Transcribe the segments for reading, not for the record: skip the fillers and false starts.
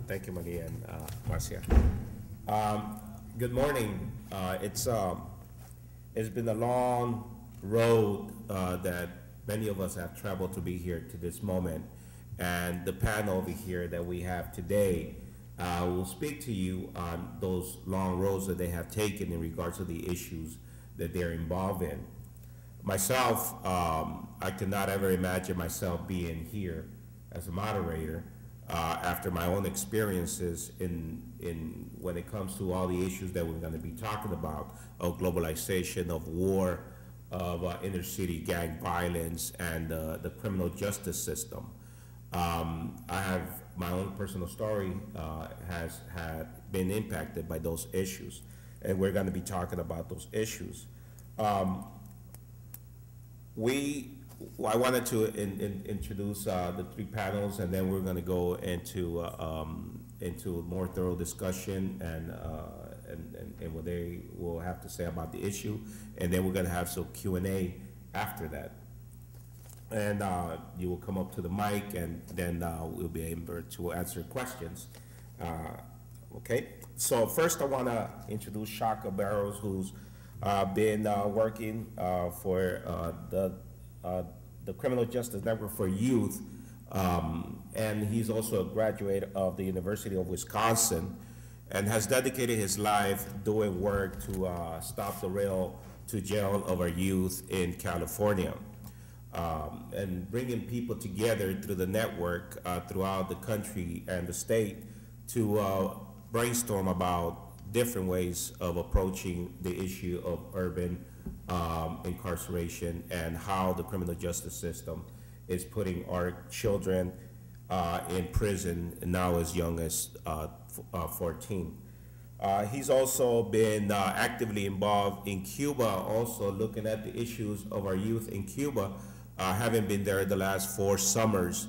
Thank you, Maria and Marcia. Good morning. It's been a long road that many of us have traveled to be here to this moment, and the panel over here that we have today will speak to you on those long roads that they have taken in regards to the issues that they're involved in. Myself, I cannot ever imagine myself being here as a moderator after my own experiences in when it comes to all the issues that we're going to be talking about, of globalization, of war, of inner city gang violence, and the criminal justice system. I have my own personal story has been impacted by those issues, and we're going to be talking about those issues. I wanted to introduce the three panels, and then we're going to go into more thorough discussion and what they will have to say about the issue, and then we're going to have some Q&A after that. And you will come up to the mic, and then we'll be able to answer questions. Okay. So first, I want to introduce Shaka Barrows, who's been working for the Criminal Justice Network for Youth, and he's also a graduate of the University of Wisconsin, and has dedicated his life doing work to stop the rail to jail of our youth in California, and bringing people together through the network throughout the country and the state to brainstorm about different ways of approaching the issue of urban incarceration and how the criminal justice system is putting our children in prison now as young as 14. He's also been actively involved in Cuba, also looking at the issues of our youth in Cuba, having been there the last 4 summers,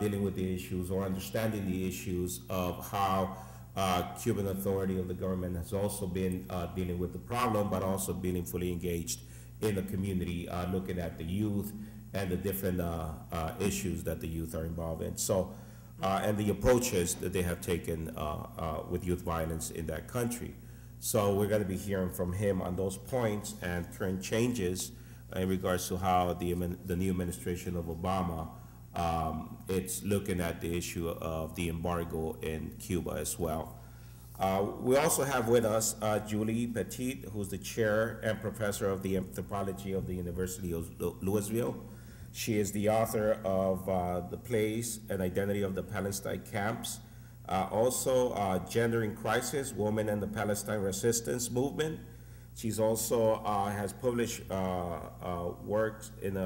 dealing with the issues or understanding the issues of how Cuban authority of the government has also been dealing with the problem, but also being fully engaged in the community, looking at the youth and the different issues that the youth are involved in. So, and the approaches that they have taken with youth violence in that country. So we're going to be hearing from him on those points and current changes in regards to how the new administration of Obama it's looking at the issue of the embargo in Cuba as well. We also have with us Julie Petit, who's the chair and professor of the anthropology of the University of Louisville. She is the author of The Place and Identity of the Palestine Camps. Also, Gender in Crisis, Women and the Palestine Resistance Movement. She's also has published works in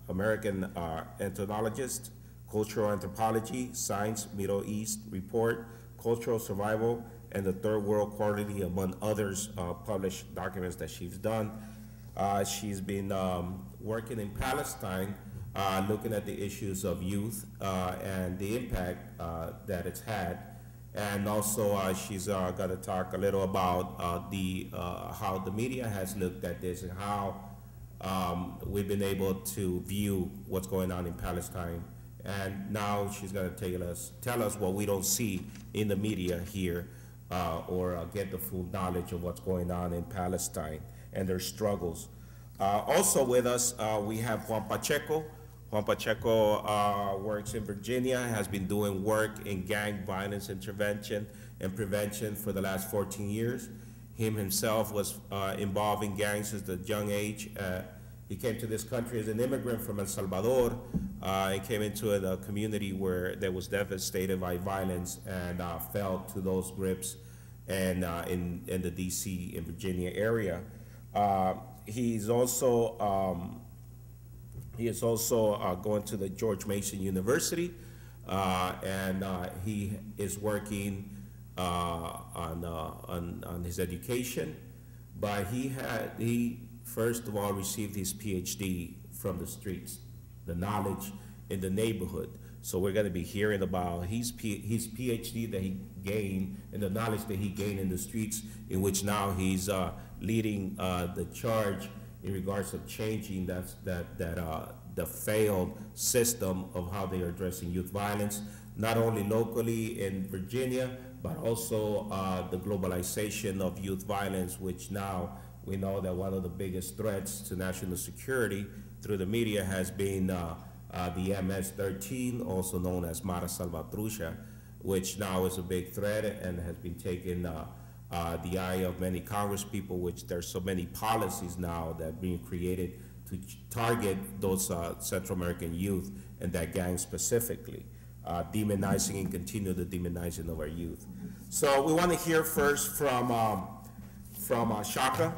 American Ethnologist, Cultural Anthropology, Science, Middle East Report, Cultural Survival, and the Third World Quarterly, among others published documents that she's done. She's been working in Palestine, looking at the issues of youth and the impact that it's had. And also she's going to talk a little about how the media has looked at this and how we've been able to view what's going on in Palestine. And now she's going to tell us what we don't see in the media here, or get the full knowledge of what's going on in Palestine and their struggles. Also with us, we have Juan Pacheco. Juan Pacheco works in Virginia, has been doing work in gang violence intervention and prevention for the last 14 years. Himself was involved in gangs since a young age. He came to this country as an immigrant from El Salvador. He came into a community where there was devastated by violence and fell to those grips and in the DC and Virginia area. He is also going to the George Mason University, and he is working on his education. But he first of all received his PhD from the streets, the knowledge in the neighborhood. So we're going to be hearing about his PhD that he gained and the knowledge that he gained in the streets, in which now he's leading the charge in regards of changing the failed system of how they are addressing youth violence, not only locally in Virginia, but also the globalization of youth violence, which now we know that one of the biggest threats to national security through the media has been the MS-13, also known as Mara Salvatrucha, which now is a big threat and has been taking the eye of many Congress people, which there's so many policies now that are being created to target those Central American youth and that gang specifically, demonizing and continue the demonizing of our youth. So we want to hear first from Shaka.